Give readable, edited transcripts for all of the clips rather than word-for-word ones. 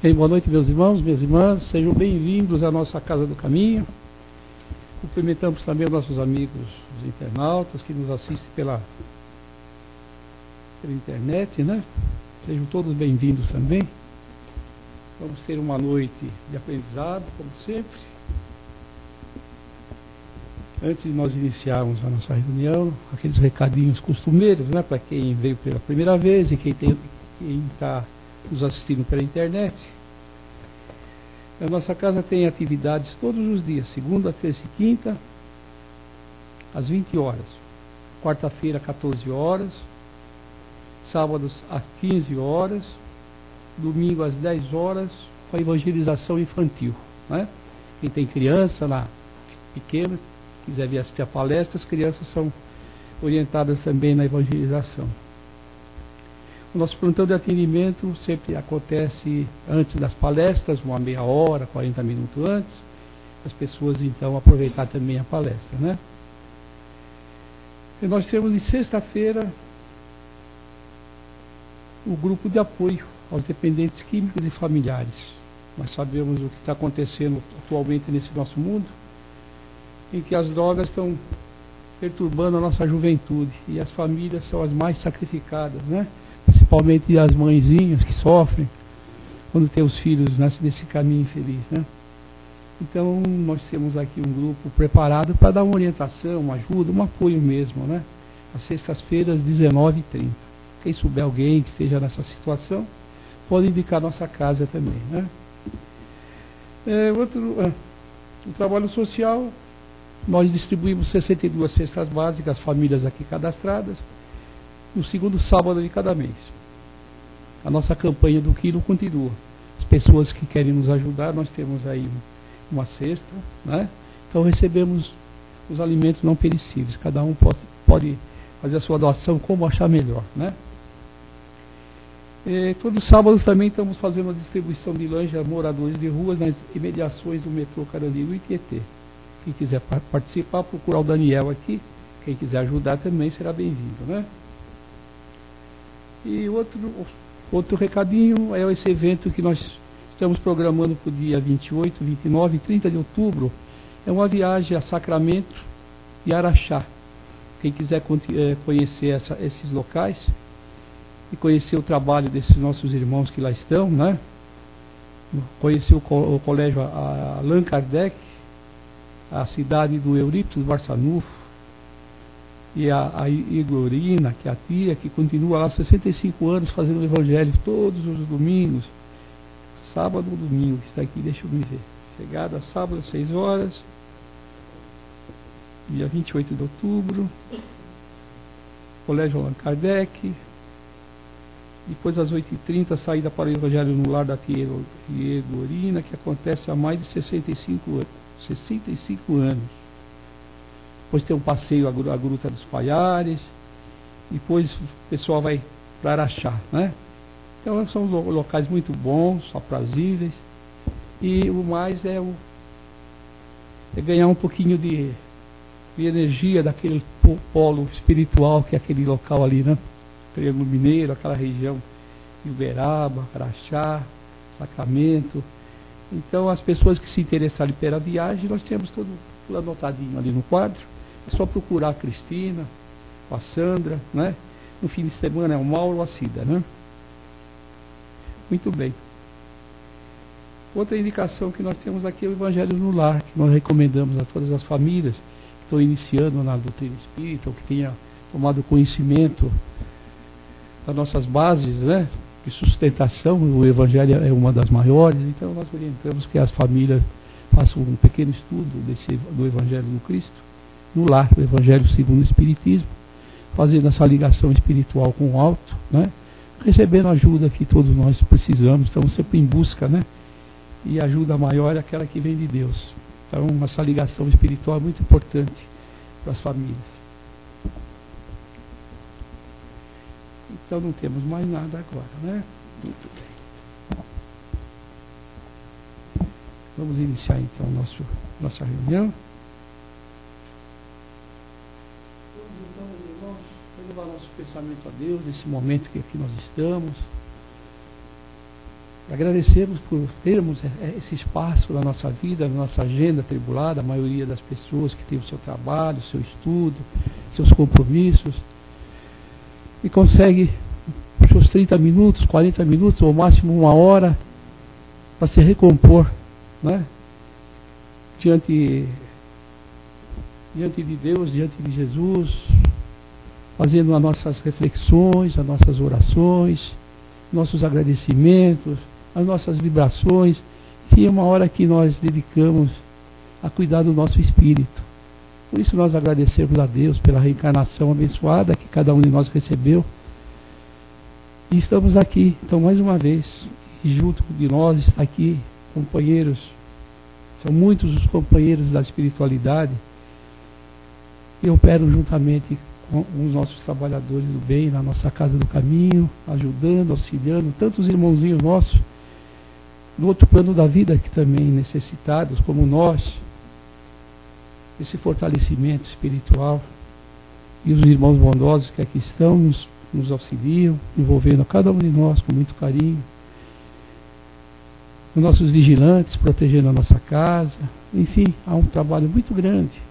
Bem, boa noite, meus irmãos, minhas irmãs, sejam bem-vindos à nossa Casa do Caminho. Cumprimentamos também os nossos amigos, os internautas que nos assistem pela internet, né? Sejam todos bem-vindos também. Vamos ter uma noite de aprendizado, como sempre. Antes de nós iniciarmos a nossa reunião, aqueles recadinhos costumeiros, né? Para quem veio pela primeira vez e quem está nos assistindo pela internet. A nossa casa tem atividades todos os dias, segunda, terça e quinta, às 20 horas. Quarta-feira, 14 horas. Sábados, às 15 horas. Domingo, às 10 horas, com a evangelização infantil, né? Quem tem criança lá, pequena, quiser vir assistir a palestra, as crianças são orientadas também na evangelização. O nosso plantão de atendimento sempre acontece antes das palestras, uma meia hora, 40 minutos antes. As pessoas, então, aproveitar também a palestra, né? E nós temos, de sexta-feira, o grupo de apoio aos dependentes químicos e familiares. Nós sabemos o que está acontecendo atualmente nesse nosso mundo, em que as drogas estão perturbando a nossa juventude, e as famílias são as mais sacrificadas, né? Principalmente as mãezinhas que sofrem quando tem os filhos nesse caminho infeliz, né? Então, nós temos aqui um grupo preparado para dar uma orientação, uma ajuda, um apoio mesmo, né? Às sextas-feiras, 19h30. Quem souber alguém que esteja nessa situação, pode indicar a nossa casa também, né? O trabalho social, nós distribuímos 62 cestas básicas às famílias aqui cadastradas, no segundo sábado de cada mês. A nossa campanha do quilo continua. As pessoas que querem nos ajudar, nós temos aí uma cesta, né? Então recebemos os alimentos não perecíveis. Cada um pode fazer a sua doação como achar melhor, né? Todos os sábados também estamos fazendo a distribuição de lanche a moradores de ruas nas imediações do metrô Carandiru e Tietê. Quem quiser participar, procurar o Daniel aqui. Quem quiser ajudar também será bem-vindo, né? E outro recadinho é esse evento que nós estamos programando para o dia 28, 29 e 30 de outubro. É uma viagem a Sacramento e Araxá. Quem quiser conhecer esses locais e conhecer o trabalho desses nossos irmãos que lá estão, né? Conhecer o colégio Allan Kardec, a cidade do Eurípides Barçanufo, e a Igorina, que é a tia, que continua lá há 65 anos fazendo o evangelho todos os domingos, sábado ou domingo, que está aqui, deixa eu me ver. Chegada sábado às 6 horas, dia 28 de outubro, Colégio Allan Kardec. Depois às 8h30, saída para o Evangelho no Lar da tia Igorina, que acontece há mais de 65 anos. Depois tem um passeio à Gruta dos Paiares. Depois o pessoal vai para Araxá, né? Então são locais muito bons, aprazíveis. E o mais é ganhar um pouquinho de energia daquele polo espiritual que é aquele local ali, né? Triângulo Mineiro, aquela região de Uberaba, Araxá, Sacramento. Então as pessoas que se interessarem pela viagem, nós temos tudo anotadinho ali no quadro. É só procurar a Cristina, a Sandra, né? No fim de semana é o Mauro ou a Cida, né? Muito bem. Outra indicação que nós temos aqui é o Evangelho no Lar, que nós recomendamos a todas as famílias que estão iniciando na doutrina espírita, ou que tenham tomado conhecimento das nossas bases, né, de sustentação. O Evangelho é uma das maiores, então nós orientamos que as famílias façam um pequeno estudo do Evangelho do Cristo no lar, o Evangelho segundo o Espiritismo, fazendo essa ligação espiritual com o alto, né, recebendo a ajuda que todos nós precisamos. Estamos sempre em busca, né, e a ajuda maior é aquela que vem de Deus. Então essa ligação espiritual é muito importante para as famílias. Então não temos mais nada agora, né? Muito bem. Vamos iniciar então nossa reunião. Vamos então, meus irmãos, levar nosso pensamento a Deus nesse momento que aqui nós estamos. Agradecemos por termos esse espaço na nossa vida, na nossa agenda atribulada, a maioria das pessoas que tem o seu trabalho, o seu estudo, seus compromissos, e consegue os seus 30 minutos, 40 minutos, ou máximo 1 hora, para se recompor, né? Diante de Deus, diante de Jesus, fazendo as nossas reflexões, as nossas orações, nossos agradecimentos, as nossas vibrações, e é uma hora que nós dedicamos a cuidar do nosso espírito. Por isso nós agradecemos a Deus pela reencarnação abençoada que cada um de nós recebeu. E estamos aqui, então, mais uma vez, e junto de nós está aqui companheiros, são muitos os companheiros da espiritualidade, que operam juntamente com os nossos trabalhadores do bem, na nossa Casa do Caminho, ajudando, auxiliando, tantos irmãozinhos nossos, no outro plano da vida que também necessitados, como nós, esse fortalecimento espiritual. E os irmãos bondosos que aqui estão nos auxiliam, envolvendo a cada um de nós com muito carinho. Os nossos vigilantes protegendo a nossa casa. Enfim, há um trabalho muito grande.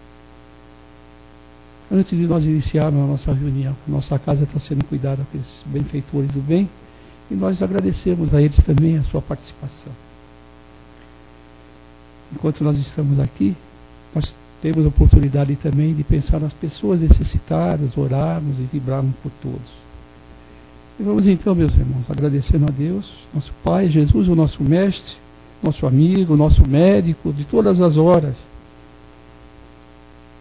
Antes de nós iniciarmos a nossa reunião, a nossa casa está sendo cuidada pelos benfeitores do bem, e nós agradecemos a eles também a sua participação. Enquanto nós estamos aqui, nós temos a oportunidade também de pensar nas pessoas necessitadas, orarmos e vibrarmos por todos. E vamos então, meus irmãos, agradecendo a Deus, nosso Pai, Jesus, o nosso Mestre, nosso amigo, nosso médico, de todas as horas,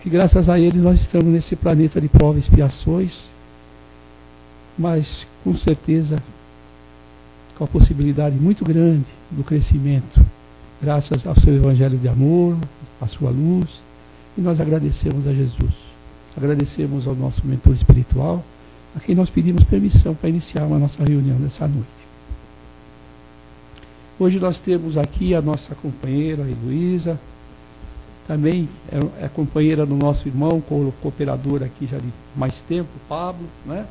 que graças a Ele nós estamos nesse planeta de provas e expiações, mas com certeza com a possibilidade muito grande do crescimento, graças ao seu Evangelho de amor, à sua luz, e nós agradecemos a Jesus, agradecemos ao nosso mentor espiritual, a quem nós pedimos permissão para iniciar a nossa reunião dessa noite. Hoje nós temos aqui a nossa companheira Heloísa, também é companheira do nosso irmão, cooperador aqui já de mais tempo, Pablo, né?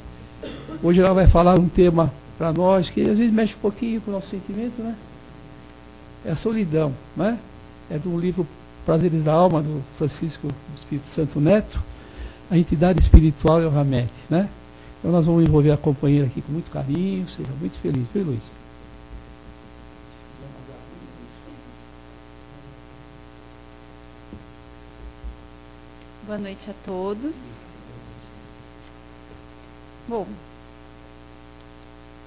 Hoje ela vai falar um tema para nós que às vezes mexe um pouquinho com o nosso sentimento, né? É a solidão, né? É do livro Prazeres da Alma, do Francisco do Espírito Santo Neto, a entidade espiritual é o Ramete, né? Então nós vamos envolver a companheira aqui com muito carinho, seja muito feliz, viu, Luiz? Boa noite a todos. Bom,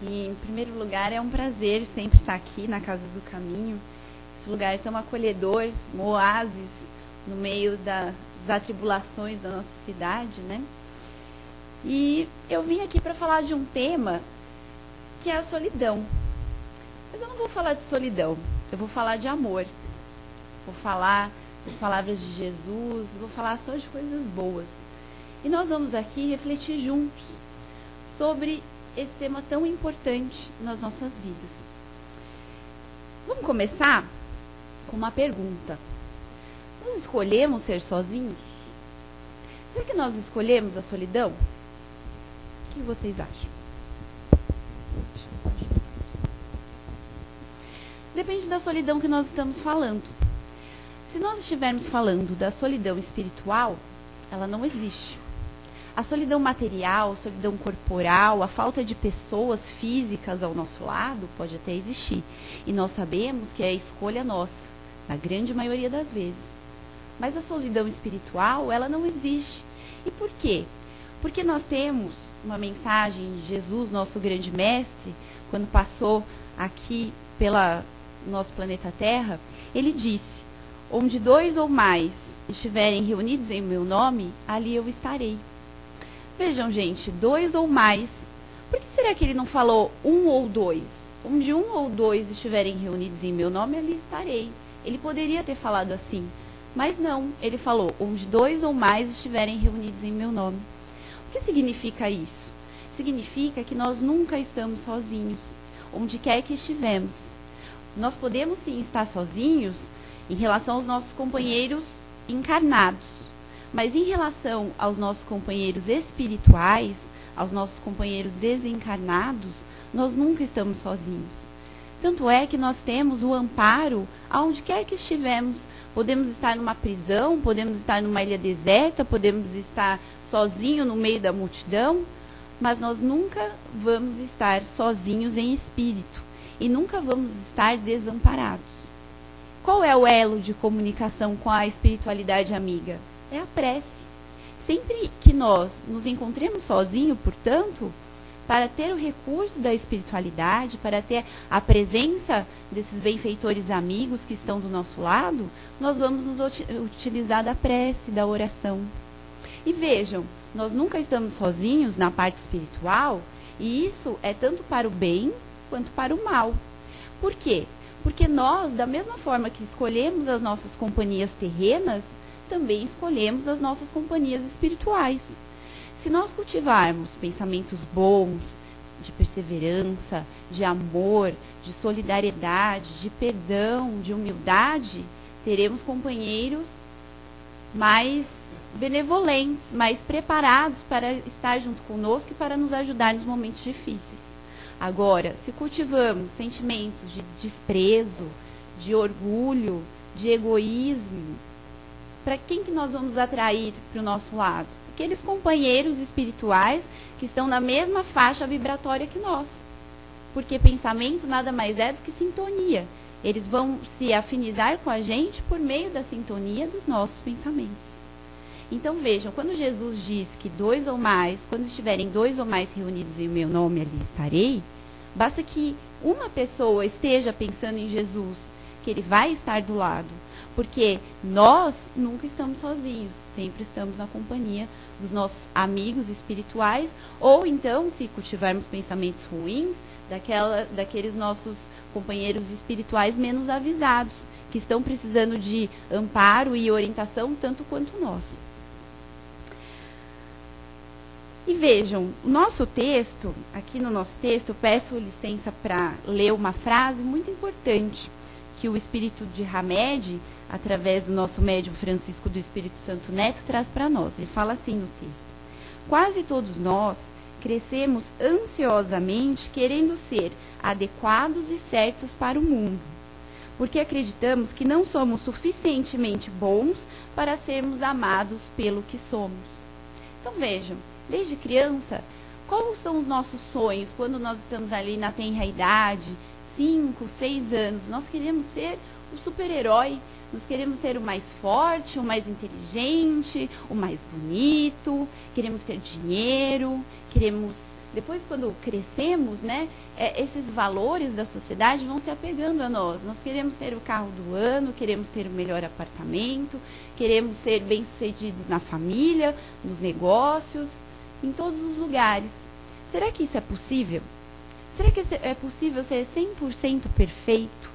em primeiro lugar, é um prazer sempre estar aqui na Casa do Caminho. Esse lugar é tão acolhedor, um oásis no meio das atribulações da nossa cidade, né? E eu vim aqui para falar de um tema que é a solidão. Mas eu não vou falar de solidão, eu vou falar de amor. Vou falar das palavras de Jesus, vou falar só de coisas boas. E nós vamos aqui refletir juntos sobre esse tema tão importante nas nossas vidas. Vamos começar com uma pergunta. Nós escolhemos ser sozinhos? Será que nós escolhemos a solidão? O que vocês acham? Deixa eu só ajustar. Depende da solidão que nós estamos falando. Se nós estivermos falando da solidão espiritual, ela não existe. A solidão material, a solidão corporal, a falta de pessoas físicas ao nosso lado pode até existir. E nós sabemos que é a escolha nossa, na grande maioria das vezes. Mas a solidão espiritual, ela não existe. E por quê? Porque nós temos uma mensagem de Jesus, nosso grande mestre, quando passou aqui pelo nosso planeta Terra, ele disse: onde 2 ou mais estiverem reunidos em meu nome, ali eu estarei. Vejam, gente, 2 ou mais. Por que será que ele não falou 1 ou 2? Onde 1 ou 2 estiverem reunidos em meu nome, ali estarei. Ele poderia ter falado assim, mas não. Ele falou, onde 2 ou mais estiverem reunidos em meu nome. O que significa isso? Significa que nós nunca estamos sozinhos, onde quer que estivemos. Nós podemos sim estar sozinhos em relação aos nossos companheiros encarnados. Mas em relação aos nossos companheiros espirituais, aos nossos companheiros desencarnados, nós nunca estamos sozinhos. Tanto é que nós temos o amparo aonde quer que estivermos. Podemos estar numa prisão, podemos estar numa ilha deserta, podemos estar sozinho no meio da multidão, mas nós nunca vamos estar sozinhos em espírito e nunca vamos estar desamparados. Qual é o elo de comunicação com a espiritualidade amiga? É a prece. Sempre que nós nos encontremos sozinhos, portanto, para ter o recurso da espiritualidade, para ter a presença desses benfeitores amigos que estão do nosso lado, nós vamos nos utilizar da prece, da oração. E vejam, nós nunca estamos sozinhos na parte espiritual, e isso é tanto para o bem quanto para o mal. Por quê? Porque nós, da mesma forma que escolhemos as nossas companhias terrenas, também escolhemos as nossas companhias espirituais. Se nós cultivarmos pensamentos bons, de perseverança, de amor, de solidariedade, de perdão, de humildade, teremos companheiros mais benevolentes, mais preparados para estar junto conosco e para nos ajudar nos momentos difíceis. Agora, se cultivamos sentimentos de desprezo, de orgulho, de egoísmo, para quem que nós vamos atrair para o nosso lado? Aqueles companheiros espirituais que estão na mesma faixa vibratória que nós. Porque pensamento nada mais é do que sintonia. Eles vão se afinizar com a gente por meio da sintonia dos nossos pensamentos. Então vejam, quando Jesus diz que dois ou mais, quando estiverem dois ou mais reunidos em meu nome, ali estarei, basta que uma pessoa esteja pensando em Jesus, que ele vai estar do lado. Porque nós nunca estamos sozinhos, sempre estamos na companhia dos nossos amigos espirituais, ou então, se cultivarmos pensamentos ruins, daqueles nossos companheiros espirituais menos avisados, que estão precisando de amparo e orientação tanto quanto nós. E vejam, nosso texto, aqui no nosso texto, eu peço licença para ler uma frase muito importante, que o Espírito de Hamed, através do nosso médium Francisco do Espírito Santo Neto, traz para nós. Ele fala assim no texto: quase todos nós crescemos ansiosamente querendo ser adequados e certos para o mundo, porque acreditamos que não somos suficientemente bons para sermos amados pelo que somos. Então vejam, desde criança, quais são os nossos sonhos quando nós estamos ali na tenra idade, 5, 6 anos? Nós queremos ser o super-herói, nós queremos ser o mais forte, o mais inteligente, o mais bonito, queremos ter dinheiro, queremos... Depois, quando crescemos, né, esses valores da sociedade vão se apegando a nós. Nós queremos ter o carro do ano, queremos ter o melhor apartamento, queremos ser bem-sucedidos na família, nos negócios, em todos os lugares. Será que isso é possível? Será que é possível ser 100% perfeito?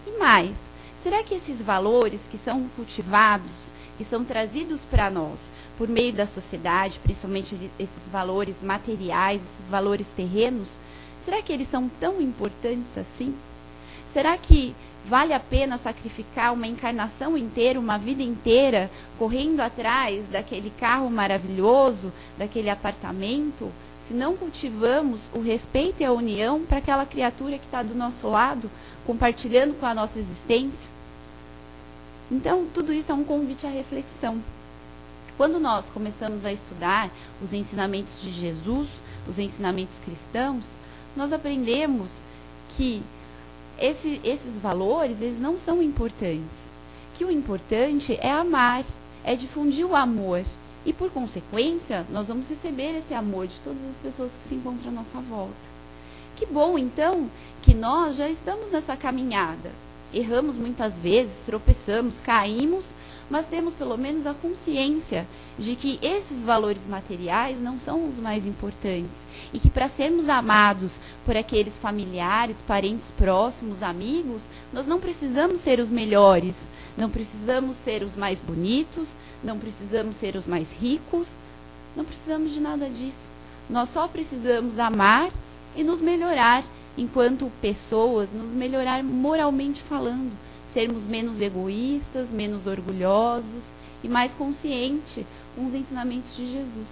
E mais, será que esses valores que são cultivados, que são trazidos para nós por meio da sociedade, principalmente esses valores materiais, esses valores terrenos, será que eles são tão importantes assim? Será que vale a pena sacrificar uma encarnação inteira, uma vida inteira, correndo atrás daquele carro maravilhoso, daquele apartamento, se não cultivamos o respeito e a união para aquela criatura que está do nosso lado, compartilhando com a nossa existência? Então, tudo isso é um convite à reflexão. Quando nós começamos a estudar os ensinamentos de Jesus, os ensinamentos cristãos, nós aprendemos que esses valores, eles não são importantes. Que o importante é amar, é difundir o amor. E, por consequência, nós vamos receber esse amor de todas as pessoas que se encontram à nossa volta. Que bom, então, que nós já estamos nessa caminhada. Erramos muitas vezes, tropeçamos, caímos, mas temos pelo menos a consciência de que esses valores materiais não são os mais importantes. E que para sermos amados por aqueles familiares, parentes próximos, amigos, nós não precisamos ser os melhores, não precisamos ser os mais bonitos, não precisamos ser os mais ricos, não precisamos de nada disso. Nós só precisamos amar e nos melhorar enquanto pessoas, nos melhorar moralmente falando, sermos menos egoístas, menos orgulhosos e mais conscientes com os ensinamentos de Jesus.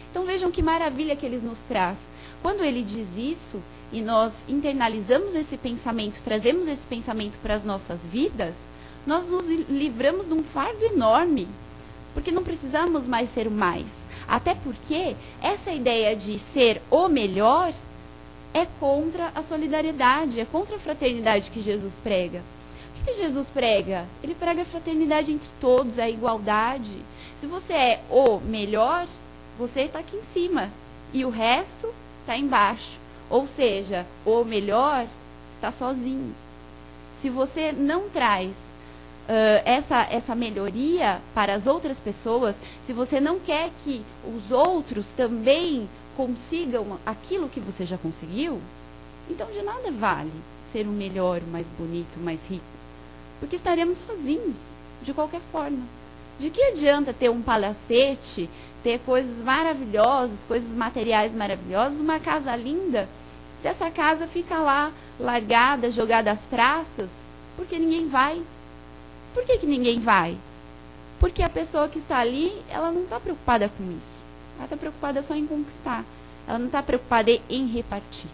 Então vejam que maravilha que ele nos traz. Quando ele diz isso, e nós internalizamos esse pensamento, trazemos esse pensamento para as nossas vidas, nós nos livramos de um fardo enorme, porque não precisamos mais ser o mais. Até porque essa ideia de ser o melhor é contra a solidariedade, é contra a fraternidade que Jesus prega. O que Jesus prega? Ele prega a fraternidade entre todos, a igualdade. Se você é o melhor, você está aqui em cima e o resto está embaixo. Ou seja, o melhor está sozinho. Se você não traz essa melhoria para as outras pessoas, se você não quer que os outros também consigam aquilo que você já conseguiu, então de nada vale ser o melhor, o mais bonito, o mais rico. Porque estaremos sozinhos, de qualquer forma. De que adianta ter um palacete, ter coisas maravilhosas, coisas materiais maravilhosas, uma casa linda, se essa casa fica lá largada, jogada às traças, porque ninguém vai? Por que ninguém vai? Porque a pessoa que está ali, ela não está preocupada com isso. Ela está preocupada só em conquistar. Ela não está preocupada em repartir.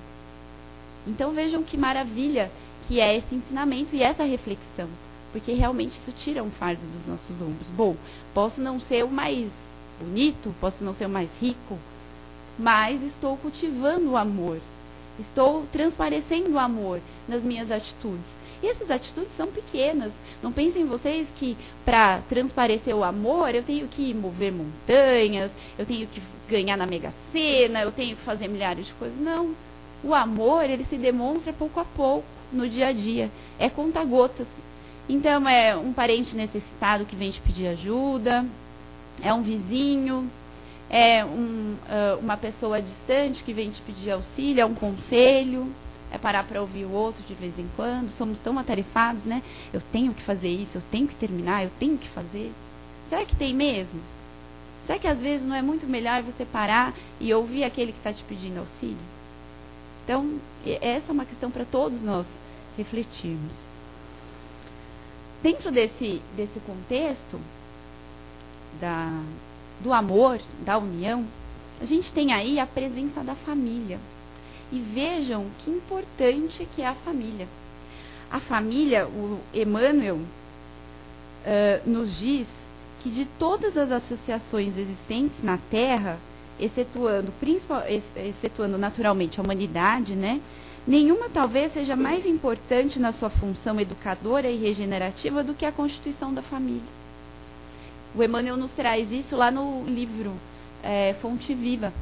Então vejam que maravilha que é esse ensinamento e essa reflexão. Porque realmente isso tira um fardo dos nossos ombros. Bom, posso não ser o mais bonito, posso não ser o mais rico, mas estou cultivando o amor. Estou transparecendo o amor nas minhas atitudes. E essas atitudes são pequenas. Não pensem vocês que para transparecer o amor eu tenho que mover montanhas, eu tenho que ganhar na Mega Sena, eu tenho que fazer milhares de coisas. Não. O amor, ele se demonstra pouco a pouco, no dia a dia. É conta-gotas. Então, é um parente necessitado que vem te pedir ajuda, é um vizinho, é uma pessoa distante que vem te pedir auxílio, é um conselho, é parar para ouvir o outro de vez em quando. Somos tão atarefados, né? Eu tenho que fazer isso, eu tenho que terminar, eu tenho que fazer. Será que tem mesmo? Será que às vezes não é muito melhor você parar e ouvir aquele que está te pedindo auxílio? Então, essa é uma questão para todos nós refletirmos. Dentro desse contexto do amor, da união, a gente tem aí a presença da família. E vejam que importante que é a família. A família, o Emmanuel nos diz que de todas as associações existentes na Terra, excetuando naturalmente a humanidade, né, nenhuma talvez seja mais importante na sua função educadora e regenerativa do que a constituição da família. O Emmanuel nos traz isso lá no livro Fonte Viva.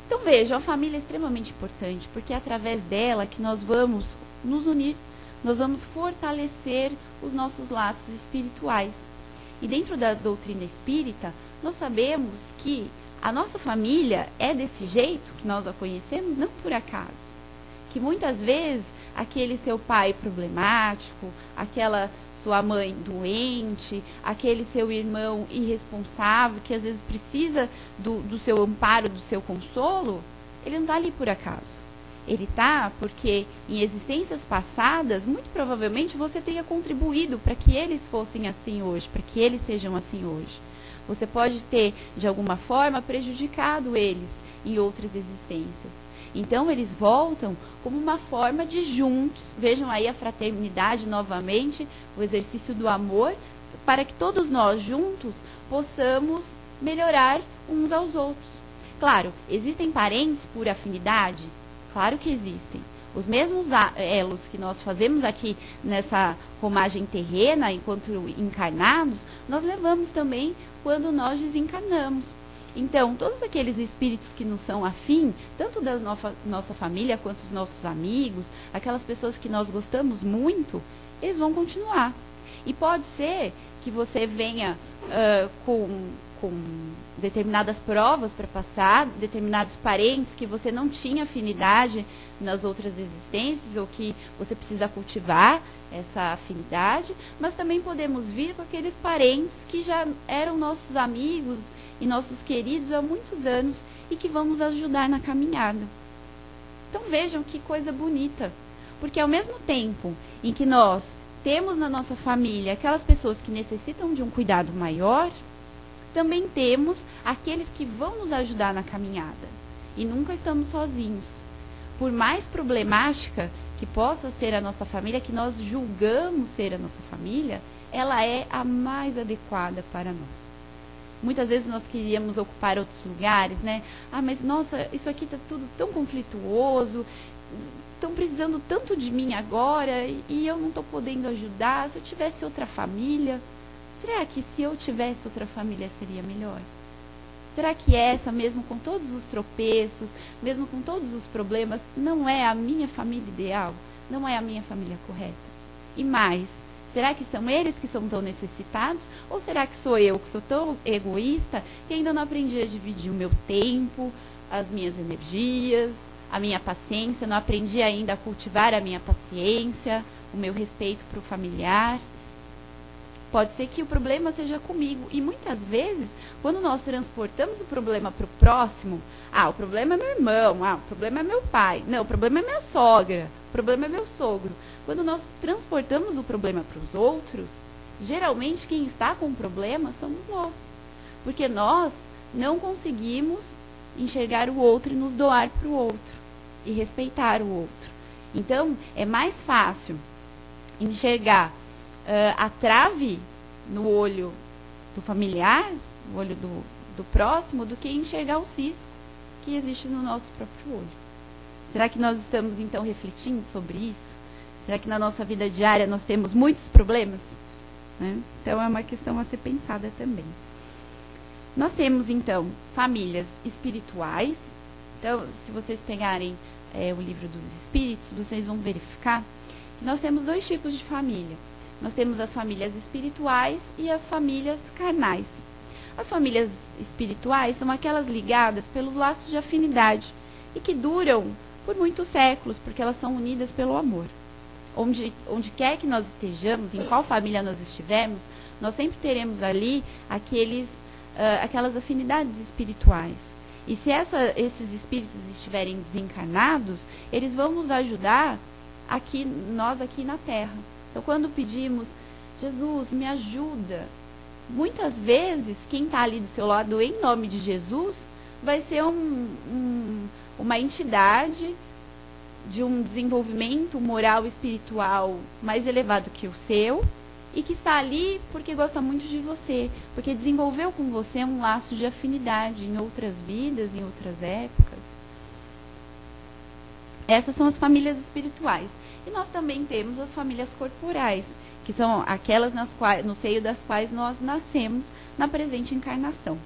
Então vejam, a família é extremamente importante, porque é através dela que nós vamos nos unir, nós vamos fortalecer os nossos laços espirituais. E dentro da doutrina espírita, nós sabemos que a nossa família é desse jeito, que nós a conhecemos, não por acaso. Que muitas vezes aquele seu pai problemático, aquela sua mãe doente, aquele seu irmão irresponsável, que às vezes precisa do seu amparo, do seu consolo, ele não está ali por acaso. Ele está porque em existências passadas, muito provavelmente você tenha contribuído para que eles fossem assim hoje, para que eles sejam assim hoje. Você pode ter, de alguma forma, prejudicado eles em outras existências. Então, eles voltam como uma forma de juntos. Vejam aí a fraternidade novamente, o exercício do amor, para que todos nós juntos possamos melhorar uns aos outros. Claro, existem parentes por afinidade? Claro que existem. Os mesmos elos que nós fazemos aqui nessa romagem terrena, enquanto encarnados, nós levamos também quando nós desencarnamos. Então, todos aqueles espíritos que nos são afim, tanto da nossa família quanto os nossos amigos, aquelas pessoas que nós gostamos muito, eles vão continuar. E pode ser que você venha com determinadas provas para passar, determinados parentes que você não tinha afinidade nas outras existências, ou que você precisa cultivar essa afinidade, mas também podemos vir com aqueles parentes que já eram nossos amigos e nossos queridos há muitos anos e que vão nos ajudar na caminhada. Então vejam que coisa bonita, porque ao mesmo tempo em que nós temos na nossa família aquelas pessoas que necessitam de um cuidado maior, também temos aqueles que vão nos ajudar na caminhada. E nunca estamos sozinhos. por mais problemática que possa ser a nossa família, que nós julgamos ser a nossa família, ela é a mais adequada para nós. Muitas vezes nós queríamos ocupar outros lugares, né? Ah, mas nossa, isso aqui está tudo tão conflituoso, estão precisando tanto de mim agora e eu não estou podendo ajudar. Se eu tivesse outra família, será que se eu tivesse outra família seria melhor? Será que essa, mesmo com todos os tropeços, mesmo com todos os problemas, não é a minha família ideal? Não é a minha família correta? E mais, será que são eles que são tão necessitados? Ou será que sou eu que sou tão egoísta que ainda não aprendi a dividir o meu tempo, as minhas energias, a minha paciência, não aprendi ainda a cultivar a minha paciência, o meu respeito para o familiar? Pode ser que o problema seja comigo. E muitas vezes, quando nós transportamos o problema para o próximo, o problema é meu irmão, o problema é meu pai, não, o problema é minha sogra, o problema é meu sogro. Quando nós transportamos o problema para os outros, geralmente quem está com o problema somos nós. Porque nós não conseguimos enxergar o outro e nos doar para o outro. E respeitar o outro. Então, é mais fácil enxergar a trave no olho do familiar, no olho do próximo, do que enxergar o cisco que existe no nosso próprio olho. Será que nós estamos, então, refletindo sobre isso? Será que na nossa vida diária nós temos muitos problemas? Né? Então, é uma questão a ser pensada também. Nós temos, então, famílias espirituais. Então, se vocês pegarem o livro dos Espíritos, vocês vão verificar que nós temos 2 tipos de família. Nós temos as famílias espirituais e as famílias carnais. As famílias espirituais são aquelas ligadas pelos laços de afinidade e que duram por muitos séculos, porque elas são unidas pelo amor. Onde quer que nós estejamos, em qual família nós estivermos, nós sempre teremos ali aquelas afinidades espirituais. E se esses espíritos estiverem desencarnados, eles vão nos ajudar nós aqui na Terra. Então, quando pedimos, Jesus, me ajuda, muitas vezes, quem está ali do seu lado, em nome de Jesus, vai ser uma entidade de um desenvolvimento moral e espiritual mais elevado que o seu, e que está ali porque gosta muito de você, porque desenvolveu com você um laço de afinidade em outras vidas, em outras épocas. Essas são as famílias espirituais. E nós também temos as famílias corporais, que são aquelas no seio das quais nós nascemos na presente encarnação.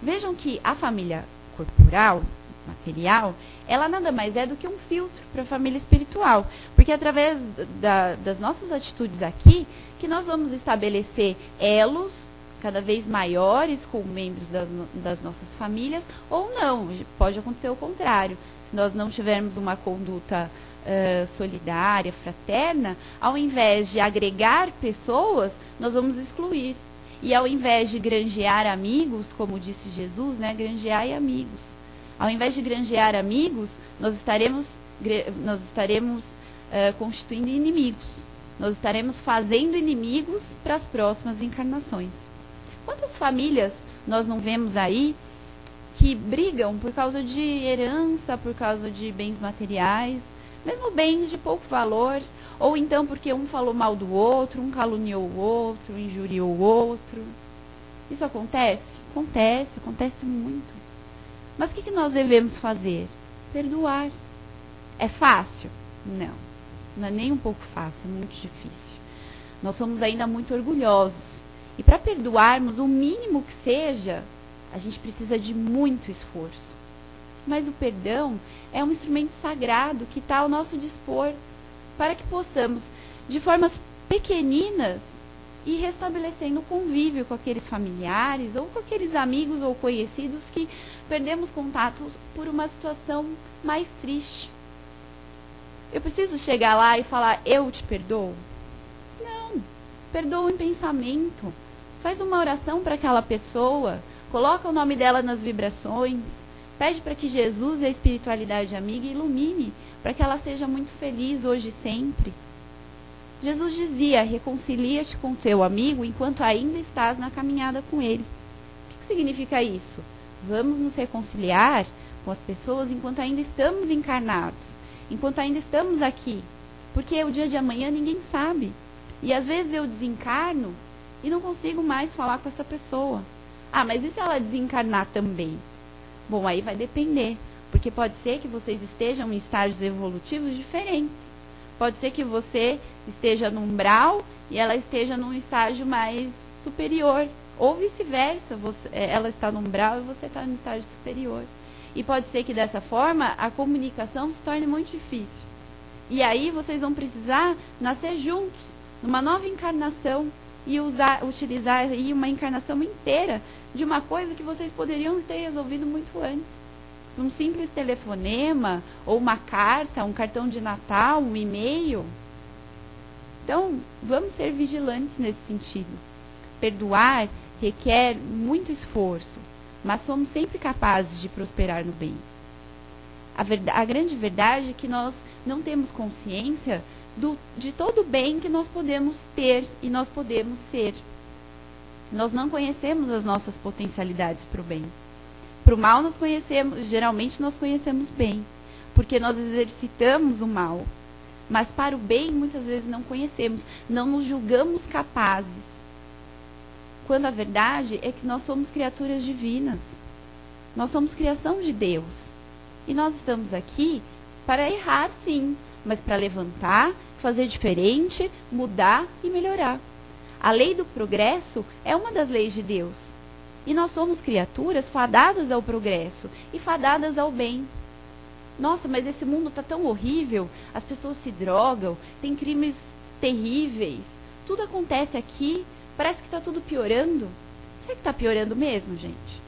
Vejam que a família corporal, material, ela nada mais é do que um filtro para a família espiritual. Porque através das nossas atitudes aqui, que nós vamos estabelecer elos cada vez maiores com membros das nossas famílias, ou não, pode acontecer o contrário. Se nós não tivermos uma conduta solidária, fraterna, ao invés de agregar pessoas, nós vamos excluir. E ao invés de granjear amigos, como disse Jesus, né, granjeai amigos. Ao invés de granjear amigos, nós estaremos constituindo inimigos. Nós estaremos fazendo inimigos para as próximas encarnações. Quantas famílias nós não vemos aí que brigam por causa de herança, por causa de bens materiais, mesmo bens de pouco valor, ou então porque um falou mal do outro, um caluniou o outro, injuriou o outro. Isso acontece? Acontece muito. Mas o que nós devemos fazer? Perdoar. É fácil? Não é nem um pouco fácil, é muito difícil. Nós somos ainda muito orgulhosos. E para perdoarmos, o mínimo que seja, a gente precisa de muito esforço. Mas o perdão é um instrumento sagrado que está ao nosso dispor para que possamos, de formas pequeninas, ir restabelecendo o convívio com aqueles familiares ou com aqueles amigos ou conhecidos que perdemos contato por uma situação mais triste. Eu preciso chegar lá e falar, eu te perdoo? Não. Perdoa em pensamento. Faz uma oração para aquela pessoa, coloca o nome dela nas vibrações, pede para que Jesus e a espiritualidade amiga ilumine, para que ela seja muito feliz hoje e sempre. Jesus dizia, reconcilia-te com teu amigo enquanto ainda estás na caminhada com ele. O que significa isso? Vamos nos reconciliar com as pessoas enquanto ainda estamos encarnados. enquanto ainda estamos aqui. Porque o dia de amanhã ninguém sabe. E às vezes eu desencarno e não consigo mais falar com essa pessoa. Ah, mas e se ela desencarnar também? Bom, aí vai depender. Porque pode ser que vocês estejam em estágios evolutivos diferentes. Pode ser que você esteja no umbral e ela esteja num estágio mais superior. Ou vice-versa, ela está no umbral e você está no estágio superior. E pode ser que dessa forma a comunicação se torne muito difícil. E aí vocês vão precisar nascer juntos, numa nova encarnação, e utilizar aí uma encarnação inteira de uma coisa que vocês poderiam ter resolvido muito antes. Um simples telefonema, ou uma carta, um cartão de Natal, um e-mail. Então, vamos ser vigilantes nesse sentido. Perdoar requer muito esforço, mas somos sempre capazes de prosperar no bem. A grande verdade é que nós não temos consciência de todo o bem que nós podemos ter e nós podemos ser. Nós não conhecemos as nossas potencialidades para o bem. Para o mal geralmente nós conhecemos bem, porque nós exercitamos o mal. Mas para o bem muitas vezes não conhecemos, não nos julgamos capazes. Quando a verdade é que nós somos criaturas divinas. Nós somos criação de Deus. E nós estamos aqui para errar, sim, mas para levantar, fazer diferente, mudar e melhorar. A lei do progresso é uma das leis de Deus. E nós somos criaturas fadadas ao progresso e fadadas ao bem. Nossa, mas esse mundo está tão horrível, as pessoas se drogam, tem crimes terríveis, tudo acontece aqui, parece que está tudo piorando. Será que está piorando mesmo, gente?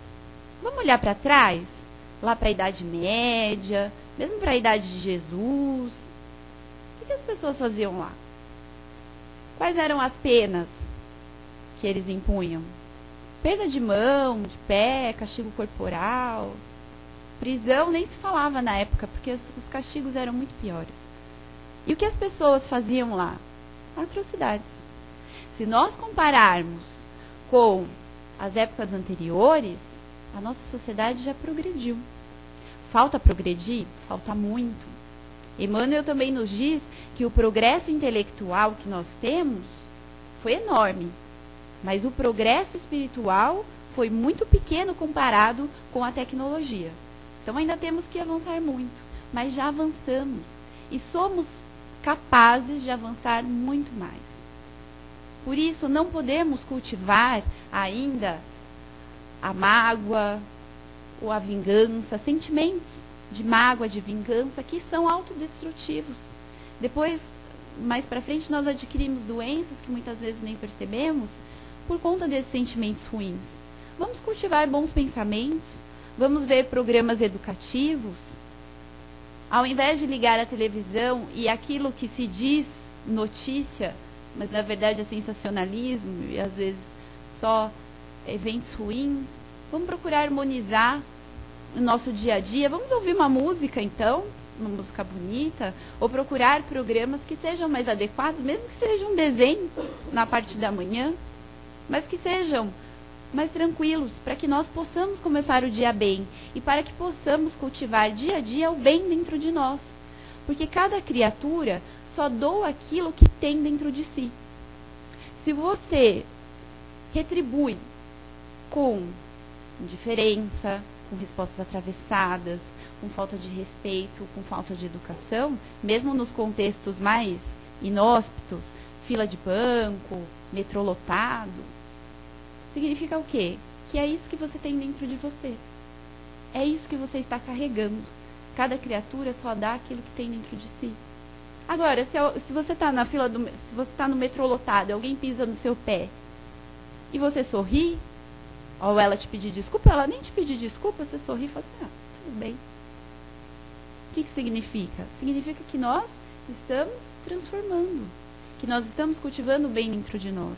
Vamos olhar para trás? Lá para a Idade Média, mesmo para a Idade de Jesus. O que as pessoas faziam lá? Quais eram as penas que eles impunham? Perda de mão, de pé, castigo corporal. Prisão nem se falava na época, porque os castigos eram muito piores. E o que as pessoas faziam lá? Atrocidades. Se nós compararmos com as épocas anteriores, a nossa sociedade já progrediu. Falta progredir? Falta muito. Emmanuel também nos diz que o progresso intelectual que nós temos foi enorme, mas o progresso espiritual foi muito pequeno comparado com a tecnologia. Então ainda temos que avançar muito, mas já avançamos e somos capazes de avançar muito mais. Por isso não podemos cultivar ainda a mágoa ou a vingança, sentimentos de mágoa, de vingança, que são autodestrutivos. Depois, mais para frente, nós adquirimos doenças que muitas vezes nem percebemos por conta desses sentimentos ruins. Vamos cultivar bons pensamentos, vamos ver programas educativos. Ao invés de ligar a televisão e aquilo que se diz notícia, mas na verdade é sensacionalismo e às vezes só eventos ruins, vamos procurar harmonizar o nosso dia a dia. Vamos ouvir uma música então, uma música bonita, ou procurar programas que sejam mais adequados, mesmo que seja um desenho na parte da manhã, mas que sejam mais tranquilos, para que nós possamos começar o dia bem e para que possamos cultivar dia a dia o bem dentro de nós. Porque cada criatura só doa aquilo que tem dentro de si. Se você retribui com indiferença, com respostas atravessadas, com falta de respeito, com falta de educação, mesmo nos contextos mais inóspitos, fila de banco, metrô lotado, significa o quê? Que é isso que você tem dentro de você. É isso que você está carregando. Cada criatura só dá aquilo que tem dentro de si. Agora, se você está na fila se você está no metrô lotado, alguém pisa no seu pé e você sorri, ou ela te pedir desculpa, ela nem te pedir desculpa, você sorri e fala assim, tudo bem. O que significa? Significa que nós estamos transformando, que nós estamos cultivando o bem dentro de nós.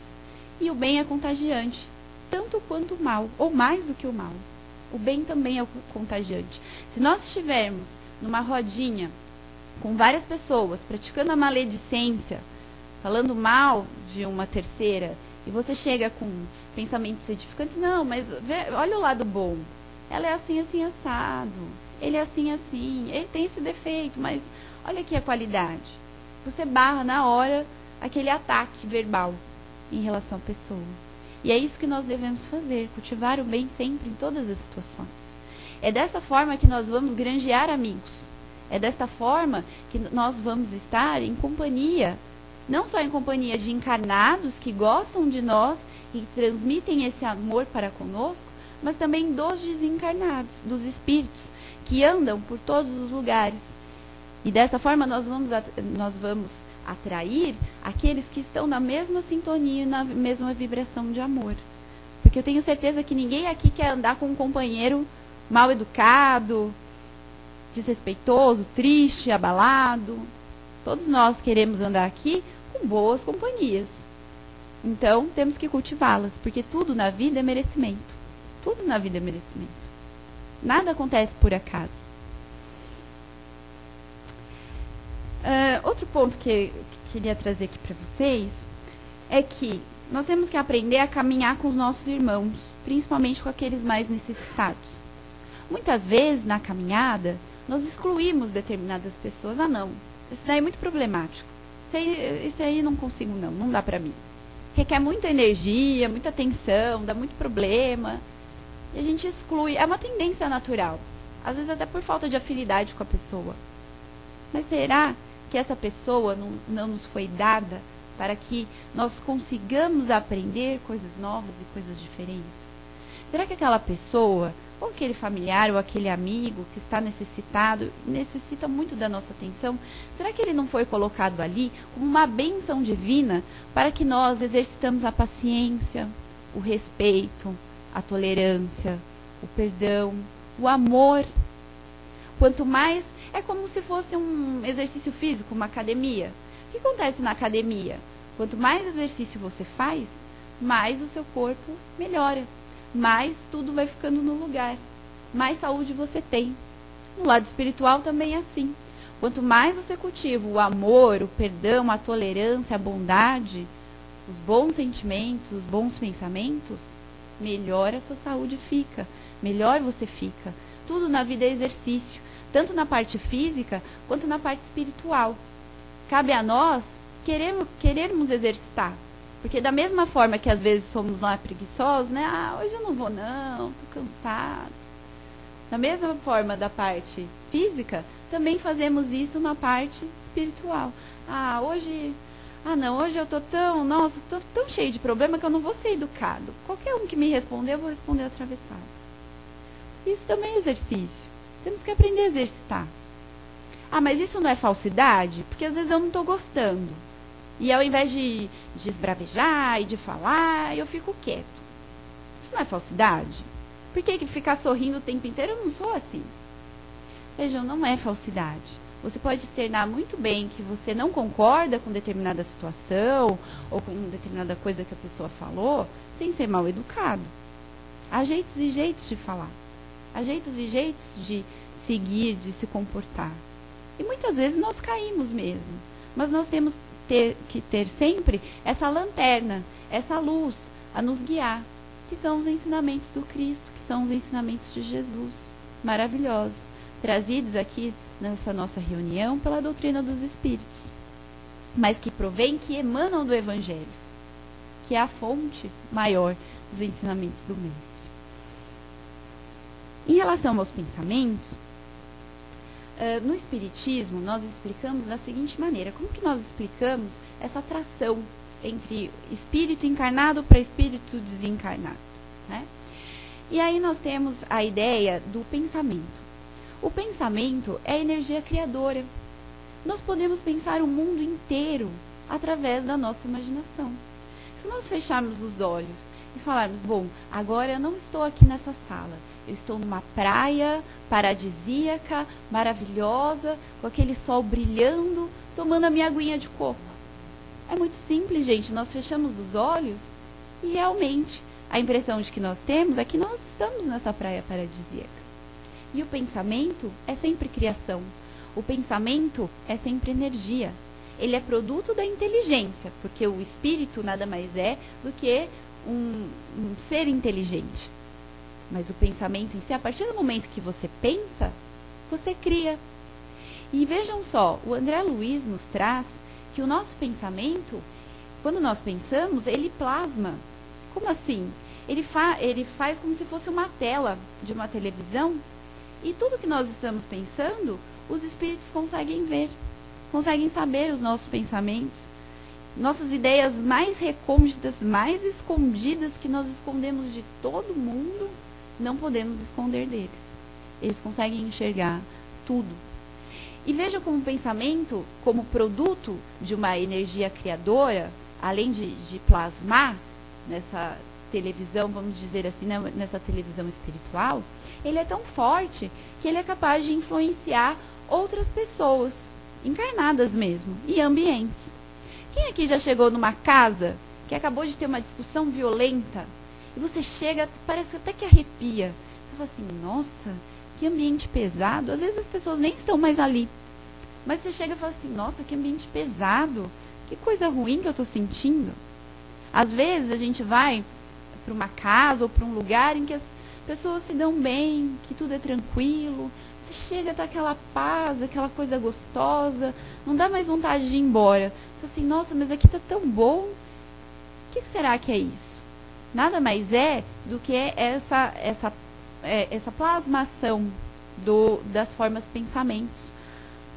E o bem é contagiante, tanto quanto o mal, ou mais do que o mal. O bem também é contagiante. Se nós estivermos numa rodinha com várias pessoas praticando a maledicência, falando mal de uma terceira, e você chega com pensamentos edificantes, não, mas olha o lado bom. Ela é assim, assim, assado. Ele é assim, assim. Ele tem esse defeito, mas Olha aqui a qualidade. Você barra na hora aquele ataque verbal em relação à pessoa. E é isso que nós devemos fazer, cultivar o bem sempre em todas as situações. É dessa forma que nós vamos granjear amigos. É desta forma que nós vamos estar em companhia, não só em companhia de encarnados que gostam de nós e transmitem esse amor para conosco, mas também dos desencarnados, dos espíritos, que andam por todos os lugares. E dessa forma nós vamos atrair aqueles que estão na mesma sintonia e na mesma vibração de amor. Porque eu tenho certeza que ninguém aqui quer andar com um companheiro mal educado, desrespeitoso, triste, abalado. Todos nós queremos andar aqui com boas companhias. Então, temos que cultivá-las, porque tudo na vida é merecimento. Tudo na vida é merecimento. Nada acontece por acaso. Outro ponto que eu queria trazer aqui para vocês é que nós temos que aprender a caminhar com os nossos irmãos, principalmente com aqueles mais necessitados. Muitas vezes, na caminhada, nós excluímos determinadas pessoas. Ah, não, isso daí é muito problemático. Isso aí não consigo, não dá para mim. Requer muita energia, muita atenção, dá muito problema. E a gente exclui. É uma tendência natural. Às vezes até por falta de afinidade com a pessoa. Mas será que essa pessoa não nos foi dada para que nós consigamos aprender coisas novas e coisas diferentes? Será que aquela pessoa, ou aquele familiar, ou aquele amigo que está necessitado, necessita muito da nossa atenção, será que ele não foi colocado ali como uma bênção divina para que nós exercitamos a paciência, o respeito, a tolerância, o perdão, o amor? Quanto mais, é como se fosse um exercício físico, uma academia. O que acontece na academia? Quanto mais exercício você faz, mais o seu corpo melhora. Mais tudo vai ficando no lugar. Mais saúde você tem. No lado espiritual também é assim. Quanto mais você cultiva o amor, o perdão, a tolerância, a bondade, os bons sentimentos, os bons pensamentos, melhor a sua saúde fica. Melhor você fica. Tudo na vida é exercício. Tanto na parte física, quanto na parte espiritual. Cabe a nós querermos exercitar. Porque da mesma forma que às vezes somos lá preguiçosos, né? Ah, hoje eu não vou não, estou cansado. Da mesma forma da parte física, também fazemos isso na parte espiritual. Hoje eu estou tão cheio de problema que eu não vou ser educado. Qualquer um que me responder, eu vou responder atravessado. Isso também é exercício. Temos que aprender a exercitar. Mas isso não é falsidade? Porque às vezes eu não estou gostando. E ao invés de esbravejar e de falar, eu fico quieto. Isso não é falsidade? Por que ficar sorrindo o tempo inteiro? Eu não sou assim. Vejam, não é falsidade. Você pode externar muito bem que você não concorda com determinada situação ou com determinada coisa que a pessoa falou, sem ser mal educado. Há jeitos e jeitos de falar. Há jeitos e jeitos de seguir, de se comportar. E muitas vezes nós caímos mesmo. Mas nós temos que ter sempre essa lanterna, essa luz a nos guiar, que são os ensinamentos do Cristo, que são os ensinamentos de Jesus, maravilhosos, trazidos aqui nessa nossa reunião pela doutrina dos Espíritos, mas que provém, que emanam do Evangelho, que é a fonte maior dos ensinamentos do Mestre. Em relação aos pensamentos, no Espiritismo, nós explicamos da seguinte maneira. Como que nós explicamos essa atração entre espírito encarnado para espírito desencarnado? Né? E aí nós temos a ideia do pensamento. O pensamento é a energia criadora. Nós podemos pensar o mundo inteiro através da nossa imaginação. Se nós fecharmos os olhos e falarmos, bom, agora eu não estou aqui nessa sala, eu estou numa praia paradisíaca, maravilhosa, com aquele sol brilhando, tomando a minha aguinha de coco. É muito simples, gente. Nós fechamos os olhos e realmente a impressão de que nós temos é que nós estamos nessa praia paradisíaca. E o pensamento é sempre criação. O pensamento é sempre energia. Ele é produto da inteligência, porque o espírito nada mais é do que um ser inteligente. Mas o pensamento em si, a partir do momento que você pensa, você cria. E vejam só, o André Luiz nos traz que o nosso pensamento, quando nós pensamos, ele plasma. Como assim? Ele faz como se fosse uma tela de uma televisão, e tudo que nós estamos pensando, os espíritos conseguem ver, conseguem saber os nossos pensamentos, nossas ideias mais recônditas, mais escondidas, que nós escondemos de todo mundo, não podemos esconder deles. Eles conseguem enxergar tudo. E veja como o pensamento, como produto de uma energia criadora, além de plasmar nessa televisão, vamos dizer assim, nessa televisão espiritual, ele é tão forte que ele é capaz de influenciar outras pessoas, encarnadas mesmo, e ambientes. Quem aqui já chegou numa casa que acabou de ter uma discussão violenta, e você chega, parece até que arrepia. Você fala assim, nossa, que ambiente pesado. Às vezes as pessoas nem estão mais ali. Mas você chega e fala assim, nossa, que ambiente pesado. Que coisa ruim que eu estou sentindo. Às vezes a gente vai para uma casa ou para um lugar em que as pessoas se dão bem, que tudo é tranquilo. Você chega, tá aquela paz, aquela coisa gostosa. Não dá mais vontade de ir embora. Fala assim, nossa, mas aqui tá tão bom. O que será que é isso? Nada mais é do que essa plasmação das formas pensamentos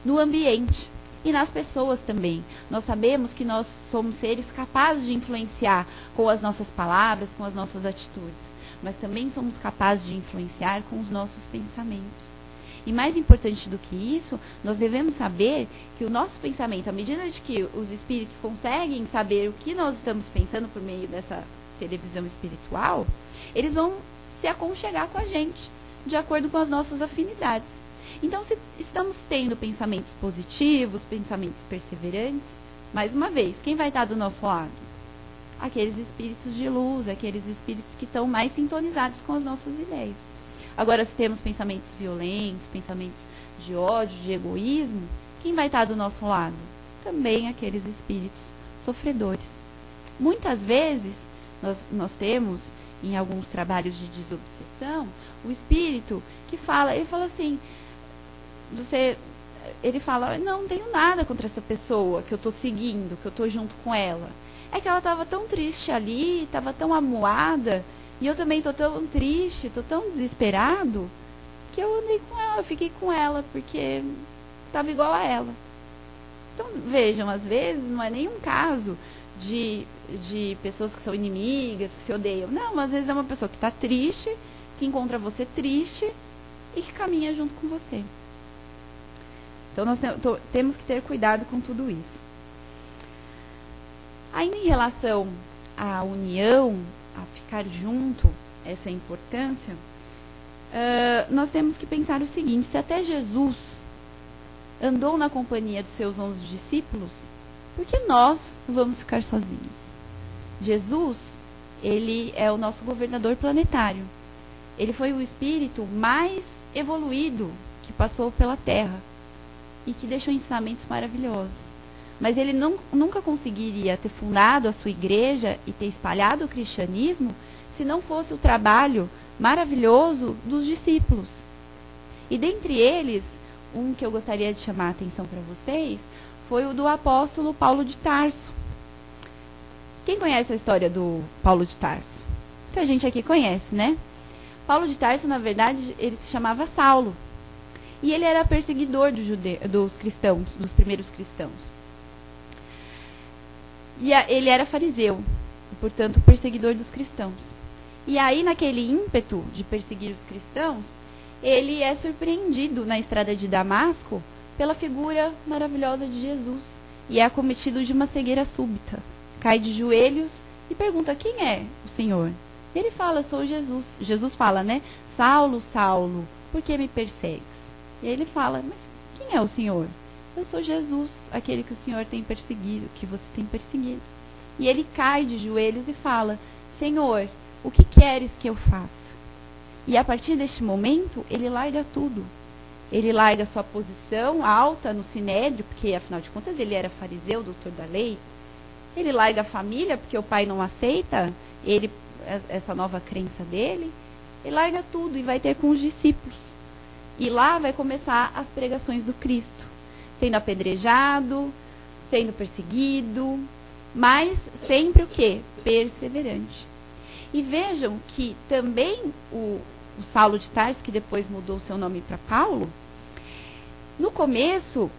no ambiente e nas pessoas também. Nós sabemos que nós somos seres capazes de influenciar com as nossas palavras, com as nossas atitudes, mas também somos capazes de influenciar com os nossos pensamentos. E mais importante do que isso, nós devemos saber que o nosso pensamento, à medida de que os espíritos conseguem saber o que nós estamos pensando por meio dessa televisão espiritual, eles vão se aconchegar com a gente, de acordo com as nossas afinidades. Então, se estamos tendo pensamentos positivos, pensamentos perseverantes, mais uma vez, quem vai estar do nosso lado? Aqueles espíritos de luz, aqueles espíritos que estão mais sintonizados com as nossas ideias. Agora, se temos pensamentos violentos, pensamentos de ódio, de egoísmo, quem vai estar do nosso lado? Também aqueles espíritos sofredores. Muitas vezes, nós temos, em alguns trabalhos de desobsessão, o espírito que fala, ele fala assim, ele fala, não tenho nada contra essa pessoa que eu estou seguindo, que eu estou junto com ela. É que ela estava tão triste ali, estava tão amuada, e eu também estou tão triste, estou tão desesperado, que eu andei com ela, eu fiquei com ela, porque estava igual a ela. Então, vejam, às vezes não é nenhum caso de pessoas que são inimigas, que se odeiam. Não, às vezes é uma pessoa que está triste, que encontra você triste e que caminha junto com você. Então, nós temos que ter cuidado com tudo isso. Ainda em relação à união, a ficar junto, essa importância, nós temos que pensar o seguinte, se até Jesus andou na companhia dos seus 11 discípulos, por que nós vamos ficar sozinhos? Jesus, ele é o nosso governador planetário. Ele foi o espírito mais evoluído que passou pela Terra e que deixou ensinamentos maravilhosos. Mas ele nunca conseguiria ter fundado a sua igreja e ter espalhado o cristianismo se não fosse o trabalho maravilhoso dos discípulos. E dentre eles, um que eu gostaria de chamar a atenção para vocês foi o do apóstolo Paulo de Tarso. Quem conhece a história do Paulo de Tarso? Muita gente aqui conhece, né? Paulo de Tarso, na verdade, ele se chamava Saulo. E ele era perseguidor dos cristãos, dos primeiros cristãos. E ele era fariseu, portanto, perseguidor dos cristãos. E aí, naquele ímpeto de perseguir os cristãos, ele é surpreendido na estrada de Damasco pela figura maravilhosa de Jesus. E é acometido de uma cegueira súbita. Cai de joelhos e pergunta, quem é o Senhor? Ele fala, sou Jesus. Jesus fala, né? Saulo, Saulo, por que me persegues? E ele fala, mas quem é o Senhor? Eu sou Jesus, aquele que o Senhor tem perseguido, que você tem perseguido. E ele cai de joelhos e fala, Senhor, o que queres que eu faça? E a partir deste momento, ele larga tudo. Ele larga sua posição alta no sinédrio, porque afinal de contas ele era fariseu, doutor da lei. Ele larga a família, porque o pai não aceita essa nova crença dele. Ele larga tudo e vai ter com os discípulos. E lá vai começar as pregações do Cristo. sendo apedrejado, sendo perseguido, mas sempre o quê? Perseverante. E vejam que também o Saulo de Tarso, que depois mudou seu nome para Paulo, no começo,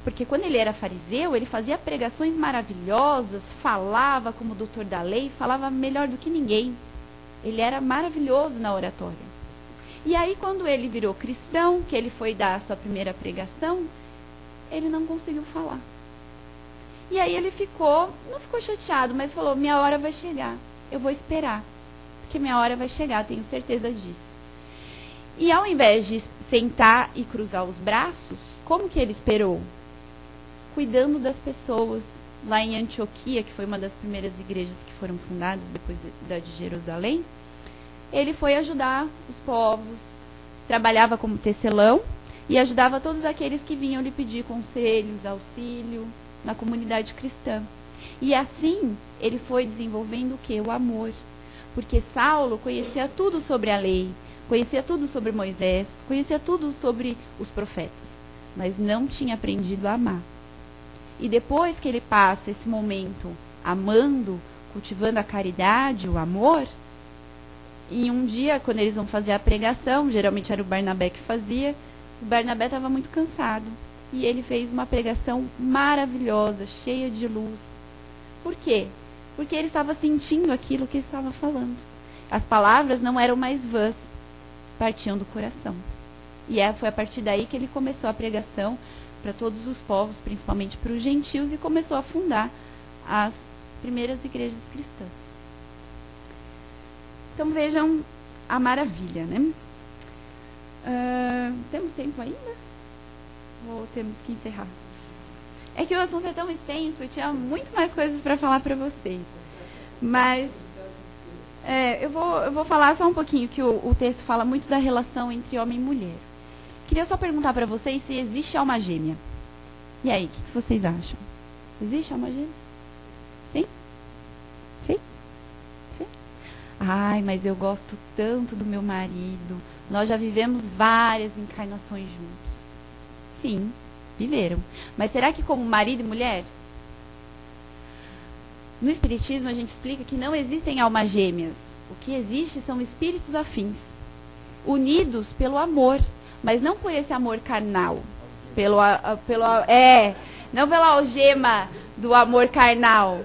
porque quando ele era fariseu, ele fazia pregações maravilhosas, falava como doutor da lei, falava melhor do que ninguém. Ele era maravilhoso na oratória. E aí, quando ele virou cristão, que ele foi dar a sua primeira pregação, ele não conseguiu falar. E aí ele não ficou chateado, mas falou, minha hora vai chegar, eu vou esperar, porque minha hora vai chegar, tenho certeza disso. E ao invés de sentar e cruzar os braços, como que ele esperou? Cuidando das pessoas. Lá em Antioquia, que foi uma das primeiras igrejas que foram fundadas depois da de Jerusalém, ele foi ajudar os povos, trabalhava como tecelão e ajudava todos aqueles que vinham lhe pedir conselhos, auxílio na comunidade cristã. E assim ele foi desenvolvendo o quê? O amor. Porque Saulo conhecia tudo sobre a lei, conhecia tudo sobre Moisés, conhecia tudo sobre os profetas, mas não tinha aprendido a amar. E depois que ele passa esse momento amando, cultivando a caridade, o amor, e um dia, quando eles vão fazer a pregação, geralmente era o Barnabé que fazia, o Barnabé estava muito cansado. E ele fez uma pregação maravilhosa, cheia de luz. Por quê? Porque ele estava sentindo aquilo que ele estava falando. As palavras não eram mais vãs, partiam do coração. E foi a partir daí que ele começou a pregação para todos os povos, principalmente para os gentios, e começou a fundar as primeiras igrejas cristãs. Então vejam a maravilha, né? Temos tempo ainda? Ou temos que encerrar? É que o assunto é tão extenso, eu tinha muito mais coisas para falar para vocês. Mas eu vou falar só um pouquinho, que o texto fala muito da relação entre homem e mulher. Queria só perguntar para vocês se existe alma gêmea. E aí, o que vocês acham? Existe alma gêmea? Sim? Sim? Sim? Ai, mas eu gosto tanto do meu marido. Nós já vivemos várias encarnações juntos. Sim, viveram. Mas será que como marido e mulher? No Espiritismo a gente explica que não existem almas gêmeas. O que existe são espíritos afins, unidos pelo amor, mas não por esse amor carnal. Não pela algema do amor carnal,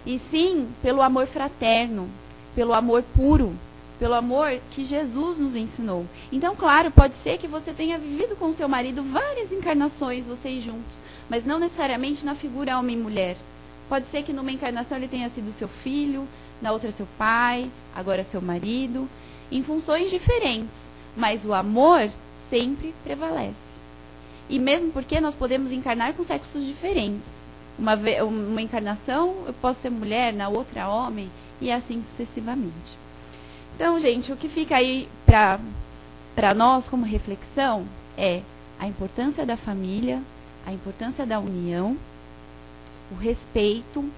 e sim pelo amor fraterno, pelo amor puro, pelo amor que Jesus nos ensinou. Então, claro, pode ser que você tenha vivido com o seu marido várias encarnações, vocês juntos, mas não necessariamente na figura homem e mulher. Pode ser que numa encarnação ele tenha sido seu filho, na outra seu pai, agora seu marido, em funções diferentes, mas o amor sempre prevalece. E mesmo porque nós podemos encarnar com sexos diferentes. Uma encarnação eu posso ser mulher, na outra homem, e assim sucessivamente. Então, gente, o que fica aí para nós como reflexão é a importância da família, a importância da união, o respeito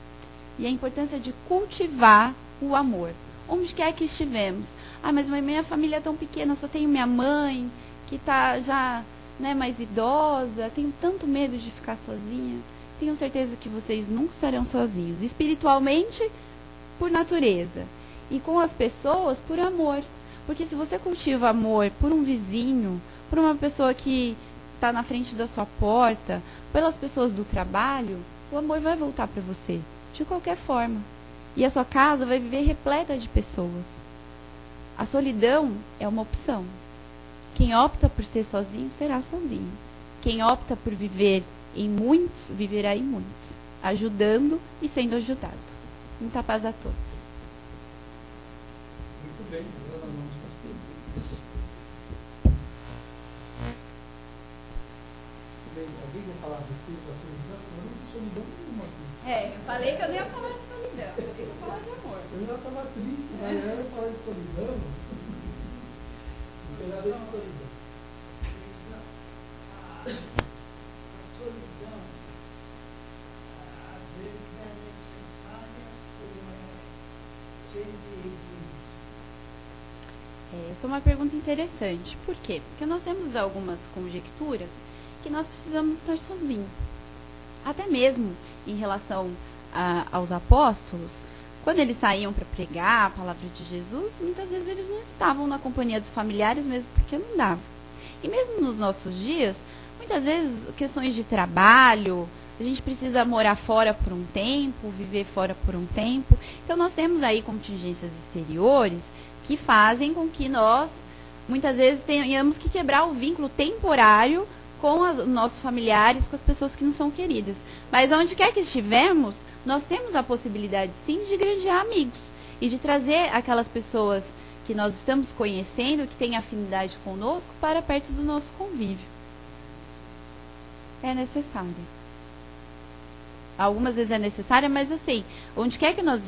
e a importância de cultivar o amor. Onde quer que estivemos. Ah, mas minha família é tão pequena, só tenho minha mãe, que está já mais idosa, tenho tanto medo de ficar sozinha. Tenho certeza que vocês nunca estarão sozinhos. Espiritualmente, por natureza. E com as pessoas, por amor. Porque se você cultiva amor por um vizinho, por uma pessoa que está na frente da sua porta, pelas pessoas do trabalho, o amor vai voltar para você, de qualquer forma. E a sua casa vai viver repleta de pessoas. A solidão é uma opção. Quem opta por ser sozinho, será sozinho. Quem opta por viver em muitos, viverá em muitos, ajudando e sendo ajudado. Muita paz a todos. Muito bem, agora nós vamos para as perguntas. Muito bem, alguém quer falar do espírito da solidão? Eu não tenho solidão nenhuma aqui. Eu falei que eu não ia falar de solidão, eu ia falar de amor. Eu já estava triste, mas eu ia falar de solidão. Não tem nada de solidão. A solidão, às vezes, é necessária ou é sempre egoísta? Essa é uma pergunta interessante. Por quê? Porque nós temos algumas conjecturas que que nós precisamos estar sozinhos. Até mesmo em relação aos apóstolos, quando eles saíam para pregar a palavra de Jesus, muitas vezes eles não estavam na companhia dos familiares, mesmo porque não dava. E mesmo nos nossos dias, muitas vezes questões de trabalho, a gente precisa morar fora por um tempo, viver fora por um tempo. Então nós temos aí contingências exteriores que fazem com que nós, muitas vezes, tenhamos que quebrar o vínculo temporário com os nossos familiares, com as pessoas que não são queridas. Mas onde quer que estivermos, nós temos a possibilidade, sim, de granjear amigos e de trazer aquelas pessoas que nós estamos conhecendo, que têm afinidade conosco, para perto do nosso convívio. É necessário. Algumas vezes é necessária, mas assim, onde quer que nós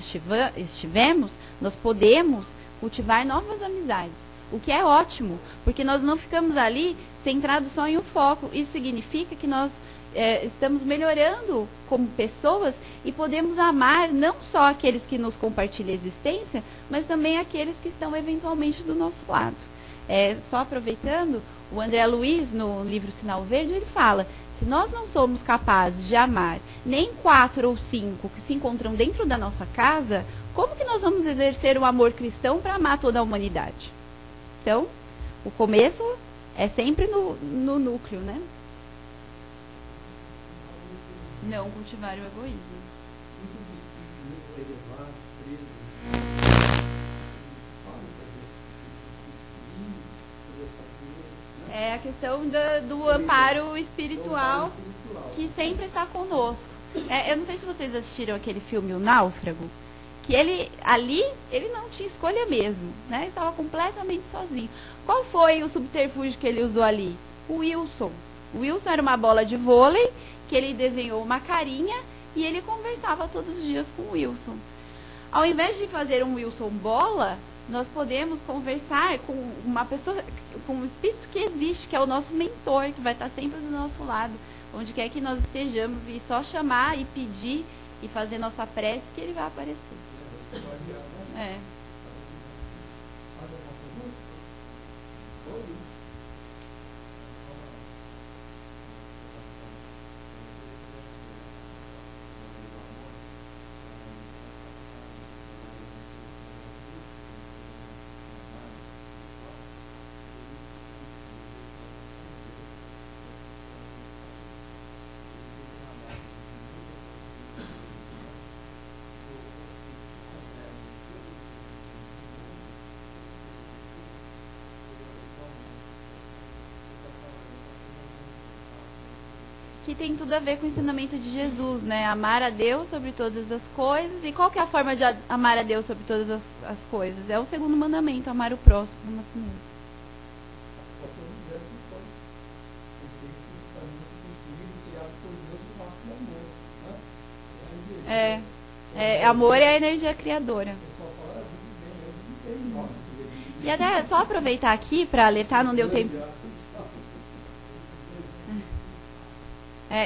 estivemos, nós podemos cultivar novas amizades. O que é ótimo, porque nós não ficamos ali centrados só em um foco. Isso significa que nós estamos melhorando como pessoas e podemos amar não só aqueles que nos compartilham a existência, mas também aqueles que estão eventualmente do nosso lado. Só aproveitando, o André Luiz, no livro Sinal Verde, ele fala: se nós não somos capazes de amar nem 4 ou 5 que se encontram dentro da nossa casa, como que nós vamos exercer o amor cristão para amar toda a humanidade? Então, o começo é sempre no núcleo, né? Não cultivar o egoísmo. É a questão do amparo espiritual que sempre está conosco. Eu não sei se vocês assistiram aquele filme O Náufrago, que ele não tinha escolha mesmo, né? Estava completamente sozinho. Qual foi o subterfúgio que ele usou ali? O Wilson. O Wilson era uma bola de vôlei que ele desenhou uma carinha e ele conversava todos os dias com o Wilson. Ao invés de fazer um Wilson bola, nós podemos conversar com uma pessoa, com um espírito que existe, que é o nosso mentor, que vai estar sempre do nosso lado, onde quer que nós estejamos, e só chamar e pedir e fazer nossa prece que ele vai aparecer. Que tem tudo a ver com o ensinamento de Jesus, né? Amar a Deus sobre todas as coisas. E qual que é a forma de amar a Deus sobre todas as coisas? É o segundo mandamento, amar o próximo como a si mesmo. Amor é a energia criadora. E até só aproveitar aqui para alertar, não deu tempo.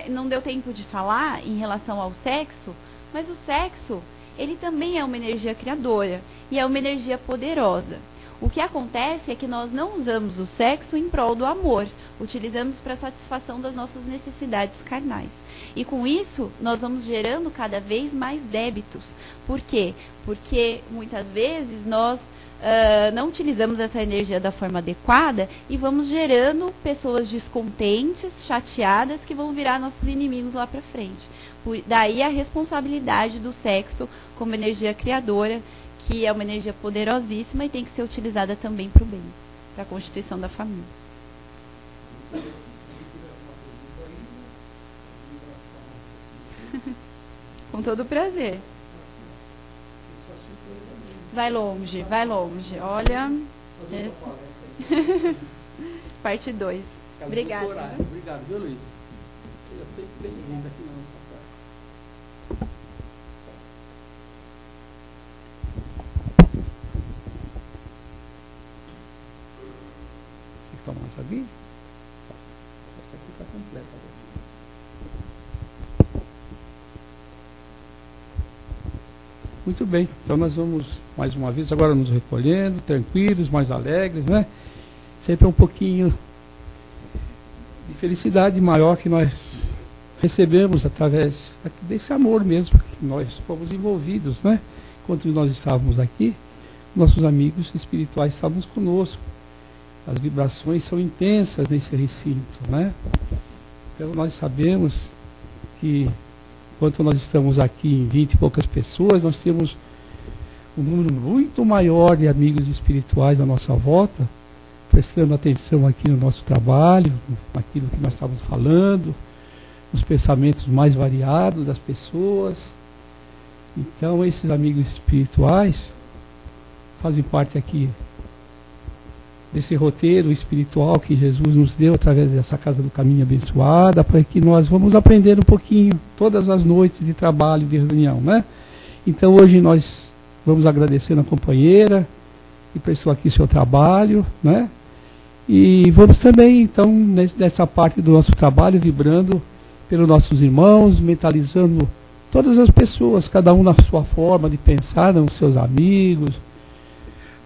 Não deu tempo de falar em relação ao sexo, mas o sexo, ele também é uma energia criadora e é uma energia poderosa. O que acontece é que nós não usamos o sexo em prol do amor, utilizamos para satisfação das nossas necessidades carnais. E com isso, nós vamos gerando cada vez mais débitos. Por quê? Porque muitas vezes nós não utilizamos essa energia da forma adequada e vamos gerando pessoas descontentes, chateadas, que vão virar nossos inimigos lá para frente. Daí a responsabilidade do sexo como energia criadora, que é uma energia poderosíssima e tem que ser utilizada também para o bem, para a constituição da família. Com todo prazer. Vai longe, vai longe. Olha. Parte 2. Obrigada. Obrigado, viu, Luiz? Eu sei que tem gente aqui na nossa casa. Você quer tomar essa aqui? Essa aqui está completa. Muito bem, então nós vamos mais uma vez agora nos recolhendo, tranquilos, mais alegres, né? Sempre um pouquinho de felicidade maior que nós recebemos através desse amor mesmo que nós fomos envolvidos, né? Enquanto nós estávamos aqui, nossos amigos espirituais estavam conosco. As vibrações são intensas nesse recinto, né? Então nós sabemos que enquanto nós estamos aqui em 20 e poucas pessoas, nós temos um número muito maior de amigos espirituais à nossa volta, prestando atenção aqui no nosso trabalho, naquilo que nós estávamos falando, nos pensamentos mais variados das pessoas. Então esses amigos espirituais fazem parte aqui desse roteiro espiritual que Jesus nos deu através dessa Casa do Caminho abençoada, para que nós vamos aprender um pouquinho todas as noites de trabalho, de reunião, né? Então hoje nós vamos agradecer a companheira que prestou aqui seu trabalho, né? E vamos também, então, nessa parte do nosso trabalho, vibrando pelos nossos irmãos, mentalizando todas as pessoas, cada um na sua forma de pensar, nos seus amigos,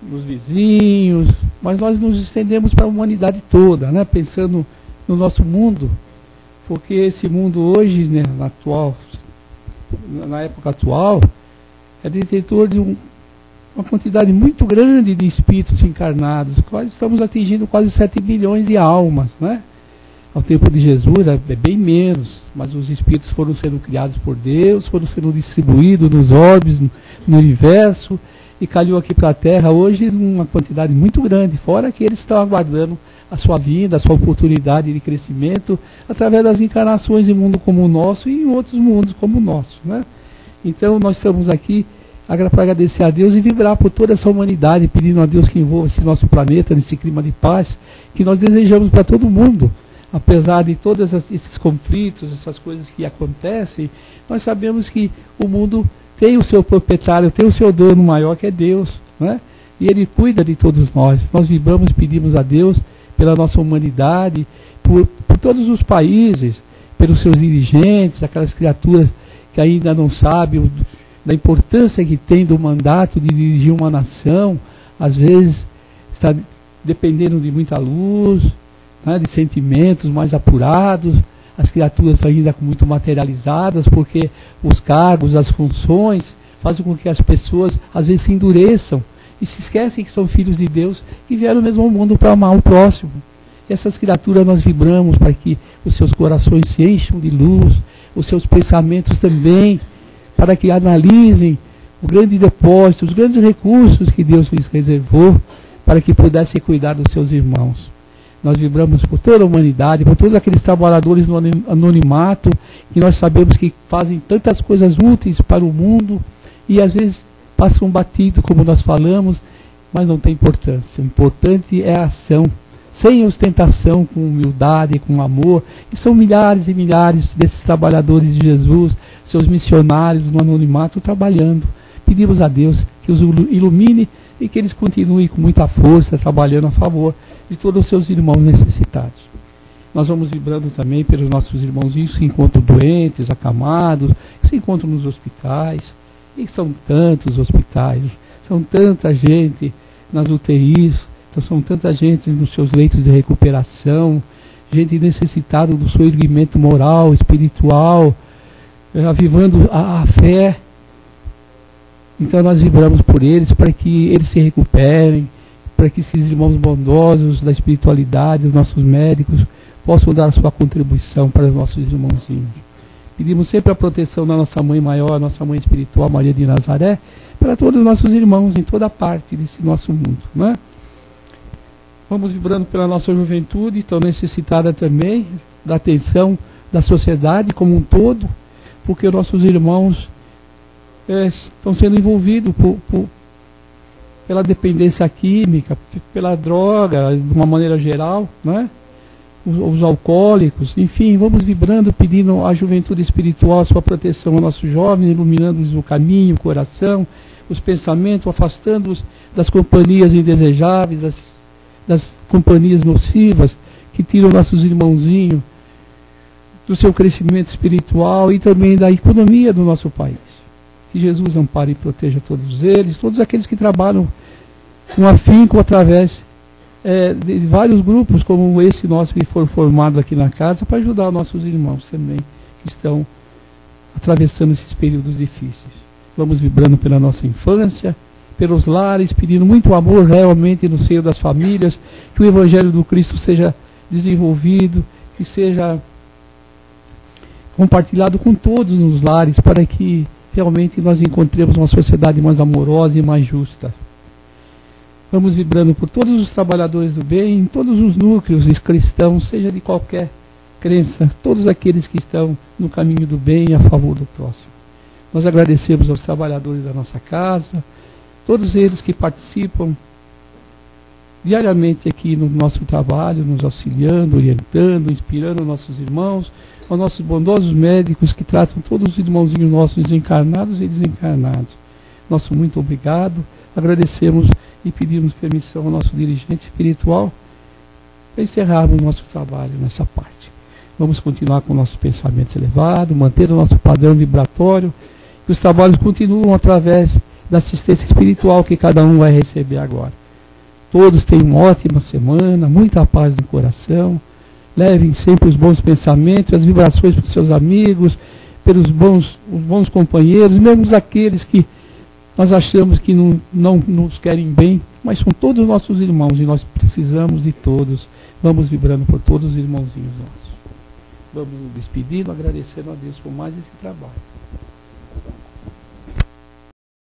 nos vizinhos, mas nós nos estendemos para a humanidade toda, né? Pensando no nosso mundo, porque esse mundo hoje, né, na época atual, é detentor de uma quantidade muito grande de espíritos encarnados. Nós estamos atingindo quase 7 bilhões de almas, né? Ao tempo de Jesus é bem menos, mas os espíritos foram sendo criados por Deus, foram sendo distribuídos nos orbes, no universo, e calhou aqui para a Terra hoje uma quantidade muito grande, fora que eles estão aguardando a sua vinda, a sua oportunidade de crescimento, através das encarnações em mundo como o nosso e em outros mundos como o nosso, né? Então nós estamos aqui para agradecer a Deus e vibrar por toda essa humanidade, pedindo a Deus que envolva esse nosso planeta nesse clima de paz que nós desejamos para todo mundo. Apesar de todos esses conflitos, essas coisas que acontecem, nós sabemos que o mundo tem o seu proprietário, tem o seu dono maior, que é Deus, né? E Ele cuida de todos nós. Nós vibramos e pedimos a Deus pela nossa humanidade, por todos os países, pelos seus dirigentes, aquelas criaturas que ainda não sabem da importância que tem do mandato de dirigir uma nação. Às vezes está dependendo de muita luz, né, de sentimentos mais apurados, as criaturas ainda muito materializadas, porque os cargos, as funções fazem com que as pessoas às vezes se endureçam e se esquecem que são filhos de Deus e vieram mesmo ao mundo para amar o próximo. E essas criaturas nós vibramos para que os seus corações se encham de luz, os seus pensamentos também, para que analisem o grande depósito, os grandes recursos que Deus lhes reservou, para que pudessem cuidar dos seus irmãos. Nós vibramos por toda a humanidade, por todos aqueles trabalhadores no anonimato, que nós sabemos que fazem tantas coisas úteis para o mundo, e às vezes passam batido, como nós falamos, mas não tem importância. O importante é a ação, sem ostentação, com humildade, com amor. E são milhares e milhares desses trabalhadores de Jesus, seus missionários no anonimato, trabalhando. Pedimos a Deus que os ilumine e que eles continuem com muita força, trabalhando a favor de todos os seus irmãos necessitados. Nós vamos vibrando também pelos nossos irmãozinhos que se encontram doentes, acamados, que se encontram nos hospitais. E são tantos hospitais, são tanta gente nas UTIs, então são tanta gente nos seus leitos de recuperação, gente necessitada do seu erguimento moral, espiritual, avivando a fé. Então nós vibramos por eles, para que eles se recuperem, para que esses irmãos bondosos da espiritualidade, os nossos médicos, possam dar a sua contribuição para os nossos irmãozinhos. Pedimos sempre a proteção da nossa Mãe Maior, a nossa Mãe Espiritual, Maria de Nazaré, para todos os nossos irmãos em toda parte desse nosso mundo, né? Vamos vibrando pela nossa juventude, tão necessitada também da atenção da sociedade como um todo, porque nossos irmãos estão sendo envolvidos pela dependência química, pela droga, de uma maneira geral, né? Os alcoólicos, enfim, vamos vibrando, pedindo à juventude espiritual a sua proteção aos nossos jovens, iluminando-os o caminho, o coração, os pensamentos, afastando-os das companhias indesejáveis, das companhias nocivas, que tiram nossos irmãozinhos do seu crescimento espiritual e também da economia do nosso país. Que Jesus ampare e proteja todos eles, todos aqueles que trabalham com afinco através de vários grupos, como esse nosso que foi formado aqui na casa, para ajudar nossos irmãos também, que estão atravessando esses períodos difíceis. Vamos vibrando pela nossa infância, pelos lares, pedindo muito amor realmente no seio das famílias, que o Evangelho do Cristo seja desenvolvido, que seja compartilhado com todos nos lares, para que realmente nós encontremos uma sociedade mais amorosa e mais justa. Vamos vibrando por todos os trabalhadores do bem, em todos os núcleos cristãos, seja de qualquer crença, todos aqueles que estão no caminho do bem e a favor do próximo. Nós agradecemos aos trabalhadores da nossa casa, todos eles que participam diariamente aqui no nosso trabalho, nos auxiliando, orientando, inspirando nossos irmãos, aos nossos bondosos médicos que tratam todos os irmãozinhos nossos encarnados e desencarnados. Nosso muito obrigado. Agradecemos e pedimos permissão ao nosso dirigente espiritual para encerrarmos o nosso trabalho nessa parte. Vamos continuar com nossos pensamentos elevados, manter o nosso padrão vibratório, que os trabalhos continuam através da assistência espiritual que cada um vai receber agora. Todos tenham uma ótima semana, muita paz no coração. Levem sempre os bons pensamentos, as vibrações para os seus amigos, pelos os bons companheiros, mesmo aqueles que nós achamos que não nos querem bem, mas são todos nossos irmãos e nós precisamos de todos. Vamos vibrando por todos os irmãozinhos nossos. Vamos nos despedindo, agradecendo a Deus por mais esse trabalho.